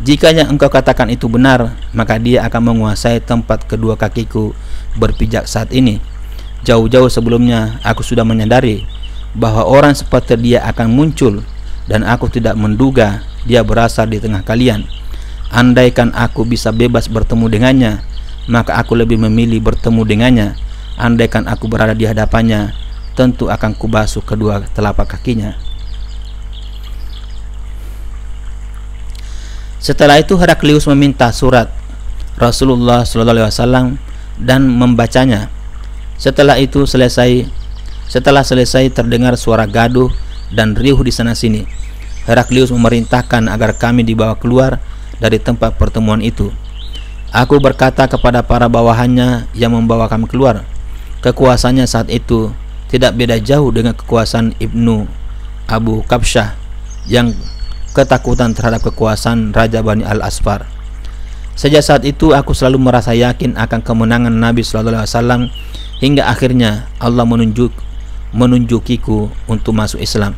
S3: Jikanya engkau katakan itu benar, maka dia akan menguasai tempat kedua kakiku berpijak saat ini. Jauh-jauh sebelumnya aku sudah menyadari bahwa orang seperti dia akan muncul, dan aku tidak menduga dia berasal di tengah kalian. Andaikan aku bisa bebas bertemu dengannya, maka aku lebih memilih bertemu dengannya. Andaikan aku berada di hadapannya, tentu akan kubasuh kedua telapak kakinya. Setelah itu Heraklius meminta surat Rasulullah SAW dan membacanya. Setelah selesai terdengar suara gaduh dan riuh di sana sini. Heraklius memerintahkan agar kami dibawa keluar dari tempat pertemuan itu. Aku berkata kepada para bawahannya yang membawa kami keluar, kekuasaannya saat itu tidak beda jauh dengan kekuasaan Ibnu Abu Kabsyah yang ketakutan terhadap kekuasaan Raja Bani Al-Asfar. Sejak saat itu aku selalu merasa yakin akan kemenangan Nabi SAW hingga akhirnya Allah menunjukiku untuk masuk Islam.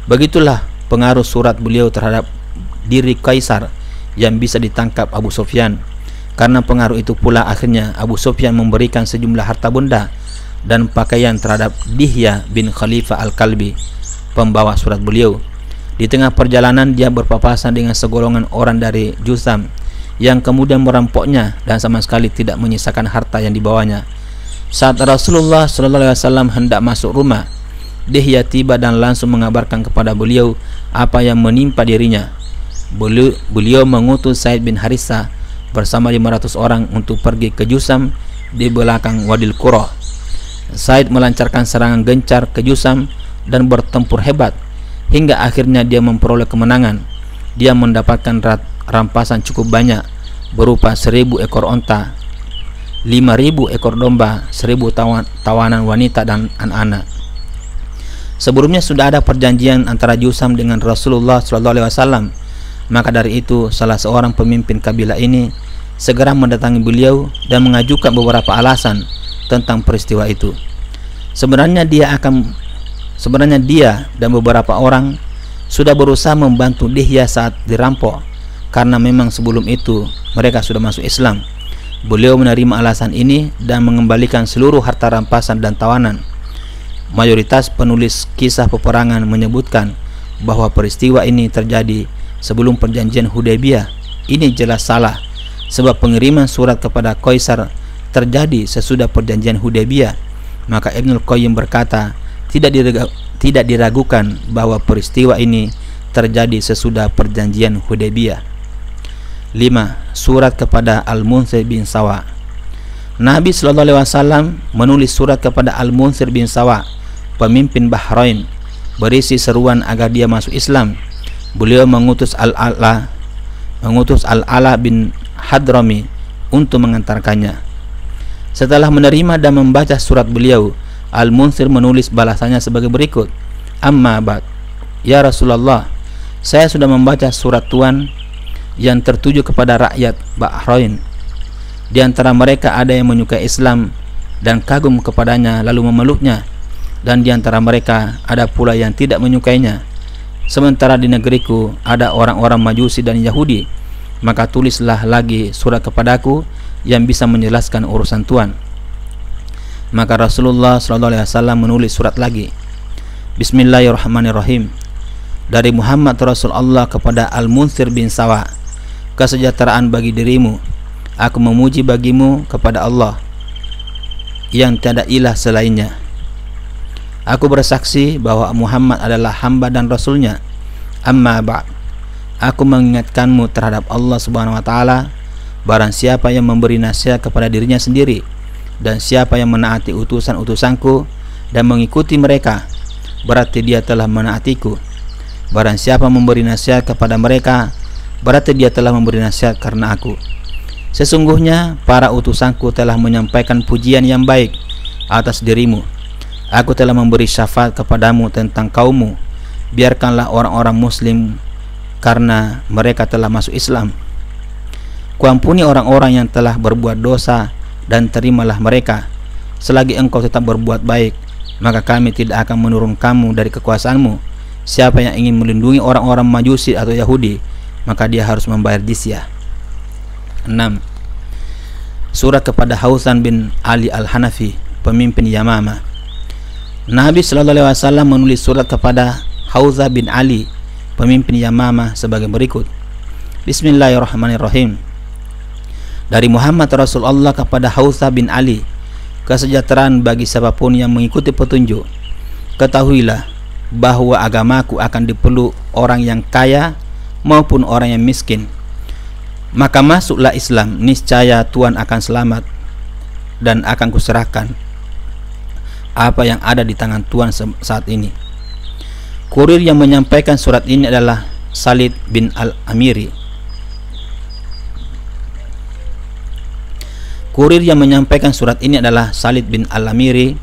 S3: Begitulah pengaruh surat beliau terhadap diri Kaisar yang bisa ditangkap Abu Sufyan. Karena pengaruh itu pula akhirnya Abu Sufyan memberikan sejumlah harta benda dan pakaian terhadap Dihya bin Khalifah Al-Kalbi, pembawa surat beliau. Di tengah perjalanan dia berpapasan dengan segolongan orang dari Jusam yang kemudian merampoknya dan sama sekali tidak menyisakan harta yang dibawanya. Saat Rasulullah SAW hendak masuk rumah, Dihya tiba dan langsung mengabarkan kepada beliau apa yang menimpa dirinya. Beliau mengutus Said bin Harithah bersama 500 orang untuk pergi ke Jusam di belakang Wadil Qura. Said melancarkan serangan gencar ke Jusam dan bertempur hebat hingga akhirnya dia memperoleh kemenangan. Dia mendapatkan rampasan cukup banyak berupa 1000 ekor onta, 5000 ekor domba, 1000 tawanan wanita dan anak-anak. Sebelumnya sudah ada perjanjian antara Jusam dengan Rasulullah SAW. Maka dari itu salah seorang pemimpin kabilah ini segera mendatangi beliau dan mengajukan beberapa alasan tentang peristiwa itu. Sebenarnya dia dan beberapa orang sudah berusaha membantu Dihya saat dirampok, karena memang sebelum itu mereka sudah masuk Islam. Beliau menerima alasan ini dan mengembalikan seluruh harta rampasan dan tawanan. Mayoritas penulis kisah peperangan menyebutkan bahwa peristiwa ini terjadi sebelum perjanjian Hudaybiyah. Ini jelas salah, sebab pengiriman surat kepada Kaisar terjadi sesudah perjanjian Hudaybiyah. Maka Ibnul Qayyim berkata, tidak diragukan bahwa peristiwa ini terjadi sesudah perjanjian Hudaybiyah. 5. Surat kepada Al-Munzir bin Sawa. Nabi SAW menulis surat kepada Al-Munzir bin Sawa, pemimpin Bahrain, berisi seruan agar dia masuk Islam. Beliau mengutus Al-Ala bin Hadrami untuk mengantarkannya. Setelah menerima dan membaca surat beliau, Al-Munzir menulis balasannya sebagai berikut. Amma ba'd, ya Rasulullah, saya sudah membaca surat Tuhan yang tertuju kepada rakyat Bahrain. Di antara mereka ada yang menyukai Islam dan kagum kepadanya lalu memeluknya, dan di antara mereka ada pula yang tidak menyukainya. Sementara di negeriku ada orang-orang Majusi dan Yahudi. Maka tulislah lagi surat kepadaku yang bisa menjelaskan urusan Tuhan. Maka Rasulullah SAW menulis surat lagi. Bismillahirrahmanirrahim. Dari Muhammad Rasulullah kepada Al-Munzir bin Sawa. Kesejahteraan bagi dirimu. Aku memuji bagimu kepada Allah yang tiada ilah selainnya. Aku bersaksi bahwa Muhammad adalah hamba dan rasulnya. Amma ba'd, aku mengingatkanmu terhadap Allah Subhanahu wa taala. Barang siapa yang memberi nasihat kepada dirinya sendiri dan siapa yang menaati utusan-utusanku dan mengikuti mereka, berarti dia telah menaatiku. Barang siapa memberi nasihat kepada mereka, berarti dia telah memberi nasihat karena aku. Sesungguhnya para utusanku telah menyampaikan pujian yang baik atas dirimu. Aku telah memberi syafaat kepadamu tentang kaummu. Biarkanlah orang-orang muslim karena mereka telah masuk Islam. Kuampuni orang-orang yang telah berbuat dosa dan terimalah mereka. Selagi engkau tetap berbuat baik, maka kami tidak akan menurun kamu dari kekuasaanmu. Siapa yang ingin melindungi orang-orang Majusi atau Yahudi, maka dia harus membayar jizyah. 6. Surat kepada Hausan bin Ali Al-Hanafi, pemimpin Yamamah. Nabi Shallallahu Alaihi Wasallam menulis surat kepada Haudzah bin Ali, pemimpin Yamamah, sebagai berikut. Bismillahirrahmanirrahim. Dari Muhammad Rasulullah kepada Haudzah bin Ali, kesejahteraan bagi siapapun yang mengikuti petunjuk. Ketahuilah bahwa agamaku akan dipeluk orang yang kaya maupun orang yang miskin. Maka masuklah Islam, niscaya Tuhan akan selamat, dan akan kuserahkan apa yang ada di tangan Tuhan saat ini. Kurir yang menyampaikan surat ini adalah Salid bin Al-Amiri. Kurir yang menyampaikan surat ini adalah Salid bin Al-Amiri.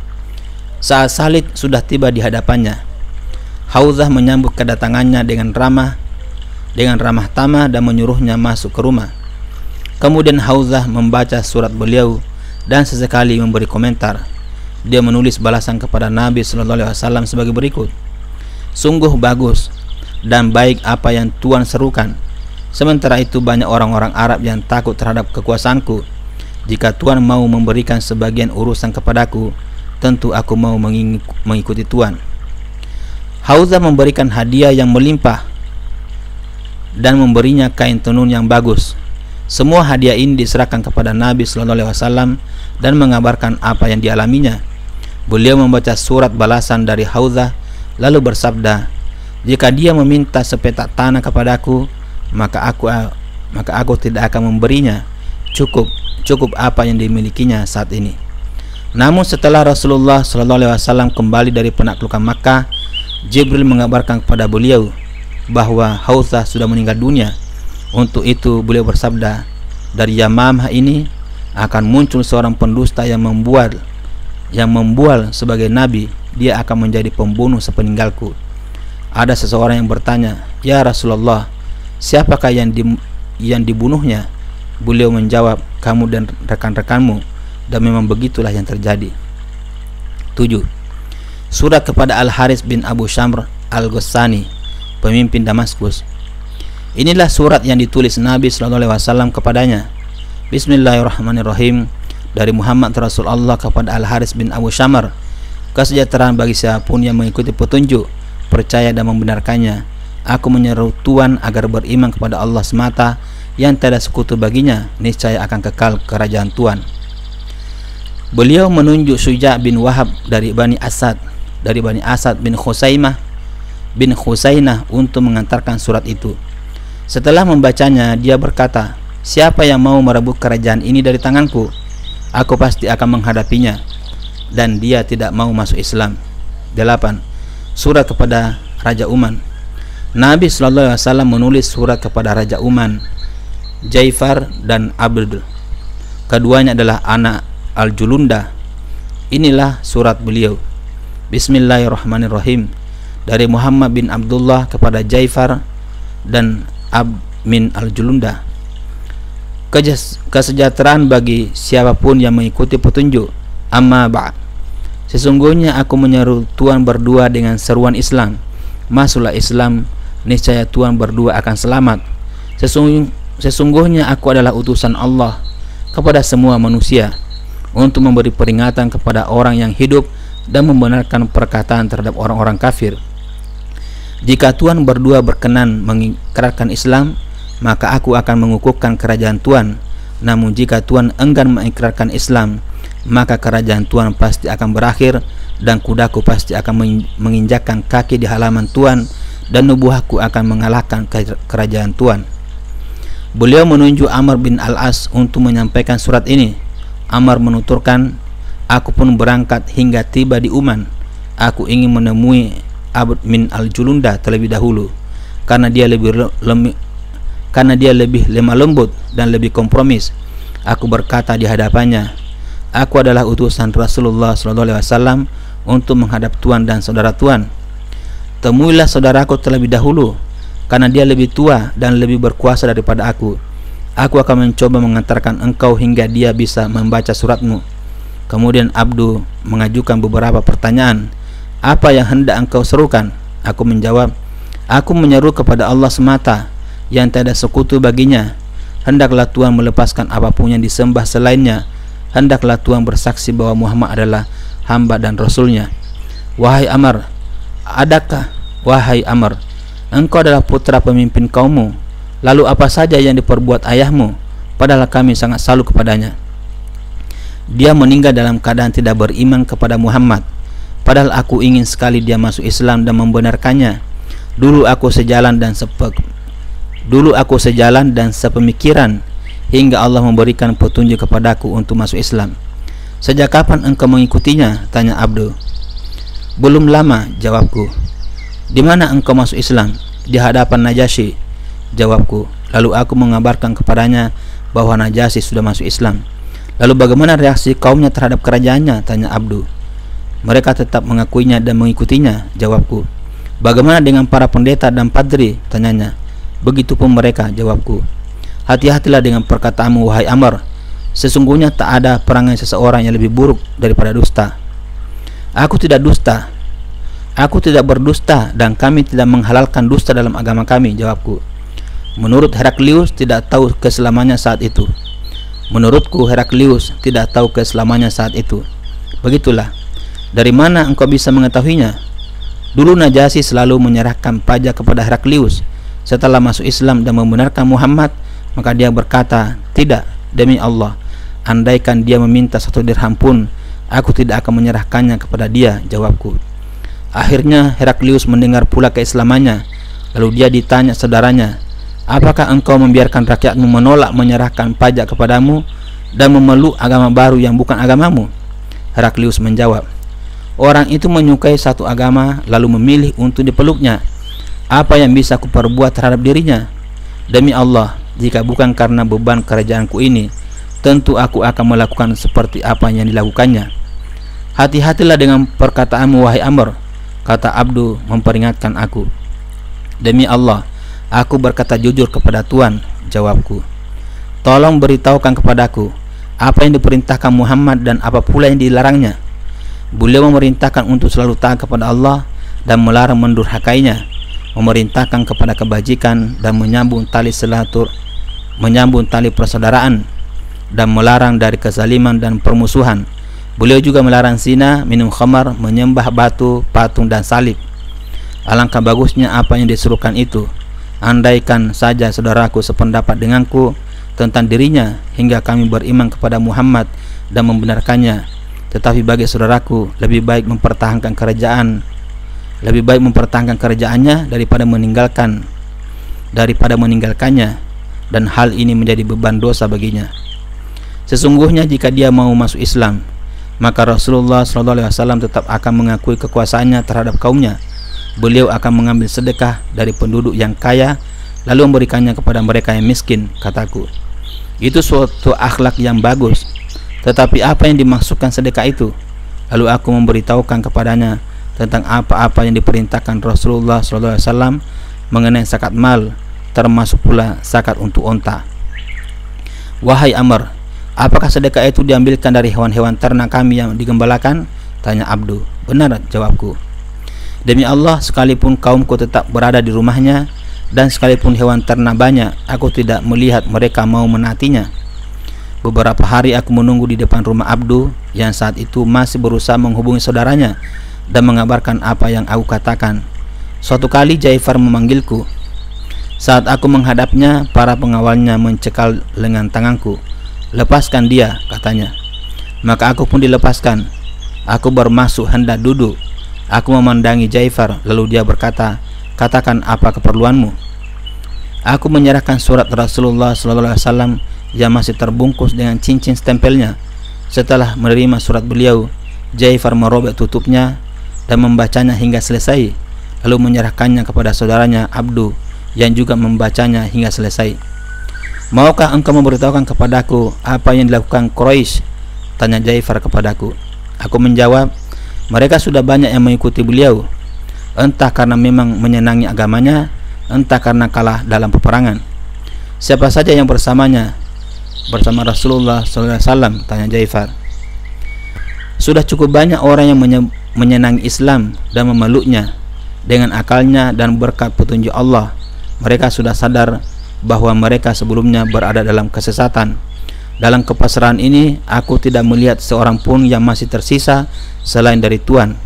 S3: Saat Salid sudah tiba di hadapannya, Haudzah menyambut kedatangannya dengan ramah tamah dan menyuruhnya masuk ke rumah. Kemudian Haudzah membaca surat beliau dan sesekali memberi komentar. Dia menulis balasan kepada Nabi Shallallahu Alaihi Wasallam sebagai berikut. Sungguh bagus dan baik apa yang Tuhan serukan. Sementara itu banyak orang-orang Arab yang takut terhadap kekuasaanku. Jika Tuhan mau memberikan sebagian urusan kepadaku, tentu aku mau mengikuti Tuhan. Haudzah memberikan hadiah yang melimpah dan memberinya kain tenun yang bagus. Semua hadiah ini diserahkan kepada Nabi Shallallahu Alaihi Wasallam dan mengabarkan apa yang dialaminya. Beliau membaca surat balasan dari Haudzah lalu bersabda, jika dia meminta sepetak tanah kepadaku, maka aku tidak akan memberinya. Cukup apa yang dimilikinya saat ini. Namun setelah Rasulullah Shallallahu Alaihi Wasallam kembali dari penaklukan Makkah, Jibril mengabarkan kepada beliau bahwa Haudzah sudah meninggal dunia. Untuk itu beliau bersabda, dari Yamamah ini akan muncul seorang pendusta yang membual sebagai nabi. Dia akan menjadi pembunuh sepeninggalku. Ada seseorang yang bertanya, ya Rasulullah, siapakah yang dibunuhnya? Beliau menjawab, kamu dan rekan-rekanmu, dan memang begitulah yang terjadi. 7. Surat kepada Al-Haris bin Abu Syamr Al-Ghassani, pemimpin Damaskus. Inilah surat yang ditulis Nabi Shallallahu Alaihi Wasallam kepadanya. Bismillahirrahmanirrahim. Dari Muhammad Rasulullah kepada Al-Haris bin Abu Syamr. Kesejahteraan bagi siapapun yang mengikuti petunjuk, percaya dan membenarkannya. Aku menyeru Tuhan agar beriman kepada Allah semata yang tiada sekutu baginya, niscaya akan kekal kerajaan Tuhan. Beliau menunjuk Syuja' bin Wahab dari Bani Asad bin Khusainah untuk mengantarkan surat itu. Setelah membacanya, dia berkata, siapa yang mau merebut kerajaan ini dari tanganku, aku pasti akan menghadapinya. Dan dia tidak mau masuk Islam. 8. Surat kepada Raja Uman. Nabi Shallallahu Alaihi Wasallam menulis surat kepada Raja Uman, Jaifar dan Abd. Keduanya adalah anak Al-Julunda. Inilah surat beliau. Bismillahirrahmanirrahim. Dari Muhammad bin Abdullah kepada Jaifar dan Abd min Al-Julunda. Kesejahteraan bagi siapapun yang mengikuti petunjuk. Amma ba'd. Sesungguhnya aku menyeru Tuhan berdua dengan seruan Islam. Masuklah Islam, niscaya Tuhan berdua akan selamat. Sesungguhnya aku adalah utusan Allah kepada semua manusia untuk memberi peringatan kepada orang yang hidup dan membenarkan perkataan terhadap orang-orang kafir. Jika Tuhan berdua berkenan mengikrarkan Islam, maka aku akan mengukuhkan kerajaan Tuhan. Namun jika Tuhan enggan mengikrarkan Islam, maka kerajaan Tuhan pasti akan berakhir dan kudaku pasti akan menginjakkan kaki di halaman Tuhan dan nubuahku akan mengalahkan kerajaan Tuhan. Beliau menunjuk Amr bin Al-As untuk menyampaikan surat ini. Amr menuturkan, aku pun berangkat hingga tiba di Uman. Aku ingin menemui Abd min Al-Julunda terlebih dahulu, karena dia lebih lemah lembut dan lebih kompromis. Aku berkata di hadapannya, aku adalah utusan Rasulullah SAW untuk menghadap Tuhan dan saudara Tuhan. Temuilah saudaraku terlebih dahulu, karena dia lebih tua dan lebih berkuasa daripada aku. Aku akan mencoba mengantarkan engkau hingga dia bisa membaca suratmu. Kemudian Abdu mengajukan beberapa pertanyaan. Apa yang hendak engkau serukan? Aku menjawab, aku menyeru kepada Allah semata yang tiada sekutu baginya. Hendaklah Tuhan melepaskan apapun yang disembah selainnya. Hendaklah Tuhan bersaksi bahwa Muhammad adalah hamba dan rasulnya. Wahai Amr, engkau adalah putra pemimpin kaummu, lalu apa saja yang diperbuat ayahmu, padahal kami sangat salut kepadanya. Dia meninggal dalam keadaan tidak beriman kepada Muhammad, padahal aku ingin sekali dia masuk Islam dan membenarkannya. Dulu aku sejalan dan sepemikiran hingga Allah memberikan petunjuk kepadaku untuk masuk Islam. Sejak kapan engkau mengikutinya? Tanya Abdu. Belum lama, jawabku. Di mana engkau masuk Islam? Di hadapan Najasyi, jawabku. Lalu aku mengabarkan kepadanya bahwa Najasyi sudah masuk Islam. Lalu bagaimana reaksi kaumnya terhadap kerajaannya? Tanya Abdu. Mereka tetap mengakuinya dan mengikutinya, jawabku. Bagaimana dengan para pendeta dan padri? Tanyanya. Begitupun mereka, jawabku. Hati-hatilah dengan perkataanmu, wahai Amr. Sesungguhnya tak ada perangai seseorang yang lebih buruk daripada dusta. Aku tidak dusta. Aku tidak berdusta dan kami tidak menghalalkan dusta dalam agama kami, jawabku. Menurut Heraklius tidak tahu keselamanya saat itu. Menurutku Heraklius tidak tahu keselamanya saat itu. Begitulah. Dari mana engkau bisa mengetahuinya? Dulu Najasyi selalu menyerahkan pajak kepada Heraklius. Setelah masuk Islam dan membenarkan Muhammad, maka dia berkata, tidak, demi Allah, andaikan dia meminta 1 dirham pun, aku tidak akan menyerahkannya kepada dia, jawabku. Akhirnya Heraklius mendengar pula keislamannya. Lalu dia ditanya saudaranya, apakah engkau membiarkan rakyatmu menolak menyerahkan pajak kepadamu dan memeluk agama baru yang bukan agamamu? Heraklius menjawab, orang itu menyukai satu agama lalu memilih untuk dipeluknya. Apa yang bisa aku perbuat terhadap dirinya? Demi Allah, jika bukan karena beban kerajaanku ini, tentu aku akan melakukan seperti apa yang dilakukannya. Hati-hatilah dengan perkataanmu, wahai Amr, kata Abdu memperingatkan aku. Demi Allah, aku berkata jujur kepada Tuhan, jawabku. Tolong beritahukan kepadaku apa yang diperintahkan Muhammad dan apa pula yang dilarangnya. Beliau memerintahkan untuk selalu taat kepada Allah dan melarang mendurhakainya, memerintahkan kepada kebajikan dan menyambung tali persaudaraan, dan melarang dari kezaliman dan permusuhan. Beliau juga melarang zina, minum khamar, menyembah batu, patung dan salib. Alangkah bagusnya apa yang disuruhkan itu. Andaikan saja saudaraku sependapat denganku tentang dirinya hingga kami beriman kepada Muhammad dan membenarkannya. Tetapi bagi saudaraku lebih baik mempertahankan kerajaannya daripada meninggalkannya, dan hal ini menjadi beban dosa baginya. Sesungguhnya jika dia mau masuk Islam, maka Rasulullah SAW tetap akan mengakui kekuasaannya terhadap kaumnya. Beliau akan mengambil sedekah dari penduduk yang kaya lalu memberikannya kepada mereka yang miskin, kataku. Itu suatu akhlak yang bagus. Tetapi apa yang dimaksudkan sedekah itu? Lalu aku memberitahukan kepadanya tentang apa-apa yang diperintahkan Rasulullah SAW mengenai zakat mal, termasuk pula zakat untuk onta. Wahai Amr, apakah sedekah itu diambilkan dari hewan-hewan ternak kami yang digembalakan? Tanya Abdu. Benar, jawabku. Demi Allah, sekalipun kaumku tetap berada di rumahnya dan sekalipun hewan ternak banyak, aku tidak melihat mereka mau menaatinya. Beberapa hari aku menunggu di depan rumah Abdu yang saat itu masih berusaha menghubungi saudaranya dan mengabarkan apa yang aku katakan. Suatu kali Jaifar memanggilku. Saat aku menghadapnya, para pengawalnya mencekal lengan tanganku. Lepaskan dia, katanya. Maka aku pun dilepaskan. Aku bermaksud hendak duduk. Aku memandangi Jaifar, lalu dia berkata, katakan apa keperluanmu. Aku menyerahkan surat Rasulullah SAW yang masih terbungkus dengan cincin stempelnya. Setelah menerima surat beliau, Jaifar merobek tutupnya dan membacanya hingga selesai, lalu menyerahkannya kepada saudaranya Abdu yang juga membacanya hingga selesai. Maukah engkau memberitahukan kepadaku apa yang dilakukan Quraisy? Tanya Jaifar kepadaku. Aku menjawab, mereka sudah banyak yang mengikuti beliau, entah karena memang menyenangi agamanya, entah karena kalah dalam peperangan. Siapa saja yang bersamanya? Bersama Rasulullah SAW, tanya Jaifar. Sudah cukup banyak orang yang menyenangi Islam dan memeluknya. Dengan akalnya dan berkat petunjuk Allah, mereka sudah sadar bahwa mereka sebelumnya berada dalam kesesatan. Dalam kepasrahan ini, aku tidak melihat seorang pun yang masih tersisa selain dari Tuhan.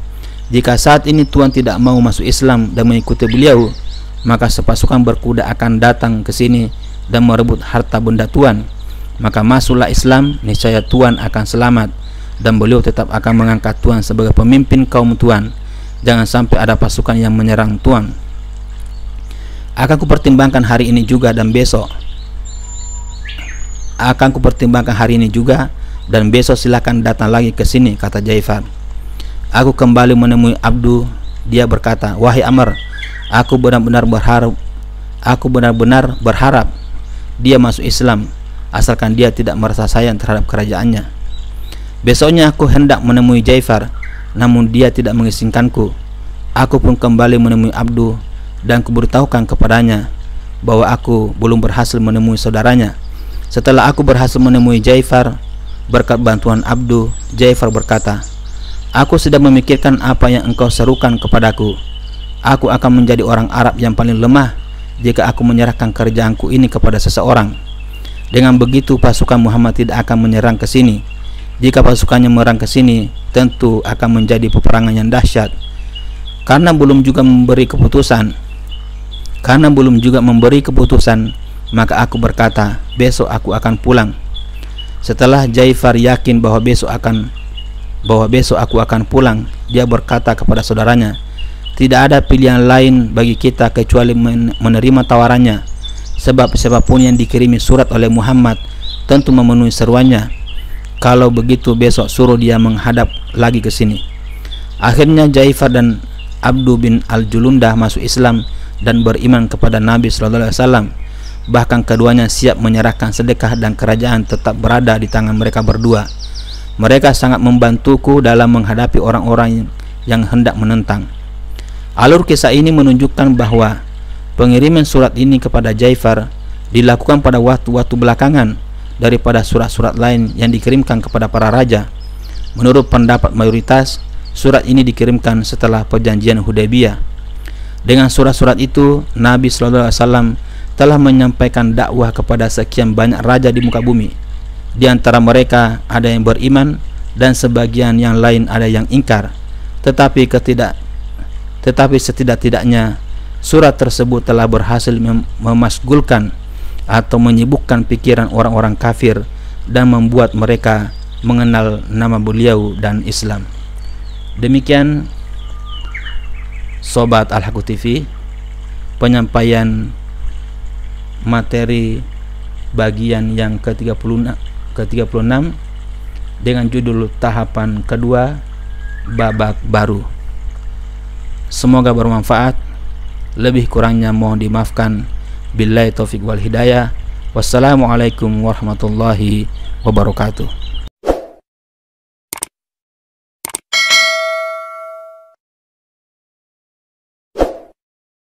S3: Jika saat ini tuan tidak mau masuk Islam dan mengikuti beliau, maka sepasukan berkuda akan datang ke sini dan merebut harta benda tuan. Maka masuklah Islam, niscaya tuan akan selamat, dan beliau tetap akan mengangkat tuan sebagai pemimpin kaum tuan. Jangan sampai ada pasukan yang menyerang tuan. Akan kupertimbangkan hari ini juga dan besok. Akan kupertimbangkan hari ini juga dan besok silakan datang lagi ke sini, kata Jaifar. Aku kembali menemui Abdu. Dia berkata, wahai Amr, aku benar-benar berharap dia masuk Islam, asalkan dia tidak merasa sayang terhadap kerajaannya. Besoknya aku hendak menemui Jaifar, namun dia tidak mengizinkanku. Aku pun kembali menemui Abdu dan kuberitahukan kepadanya bahwa aku belum berhasil menemui saudaranya. Setelah aku berhasil menemui Jaifar berkat bantuan Abdu, Jaifar berkata, aku sedang memikirkan apa yang engkau serukan kepadaku. Aku akan menjadi orang Arab yang paling lemah jika aku menyerahkan kerjaanku ini kepada seseorang. Dengan begitu pasukan Muhammad tidak akan menyerang ke sini. Jika pasukannya menyerang ke sini, tentu akan menjadi peperangan yang dahsyat. Karena belum juga memberi keputusan, maka aku berkata, besok aku akan pulang. Setelah Jaifar yakin bahwa besok aku akan pulang, dia berkata kepada saudaranya, tidak ada pilihan lain bagi kita kecuali menerima tawarannya, sebab siapapun yang dikirimi surat oleh Muhammad tentu memenuhi seruannya. Kalau begitu besok suruh dia menghadap lagi ke sini. Akhirnya Jaifar dan Abdu bin Al-Julundah masuk Islam dan beriman kepada Nabi SAW. Bahkan keduanya siap menyerahkan sedekah dan kerajaan tetap berada di tangan mereka berdua. Mereka sangat membantuku dalam menghadapi orang-orang yang hendak menentang. Alur kisah ini menunjukkan bahwa pengiriman surat ini kepada Jaifar dilakukan pada waktu-waktu belakangan daripada surat-surat lain yang dikirimkan kepada para raja. Menurut pendapat mayoritas, surat ini dikirimkan setelah perjanjian Hudaybiyah. Dengan surat-surat itu, Nabi SAW telah menyampaikan dakwah kepada sekian banyak raja di muka bumi. Di antara mereka ada yang beriman dan sebagian yang lain ada yang ingkar. Tetapi setidak-tidaknya surat tersebut telah berhasil memasgulkan atau menyibukkan pikiran orang-orang kafir dan membuat mereka mengenal nama beliau dan Islam. Demikian Sobat Al-Haqqu TV, penyampaian materi bagian yang ke-36 dengan judul tahapan kedua babak baru. Semoga bermanfaat. Lebih kurangnya mohon dimaafkan. Billahi taufiq wal hidayah. Wassalamualaikum warahmatullahi wabarakatuh.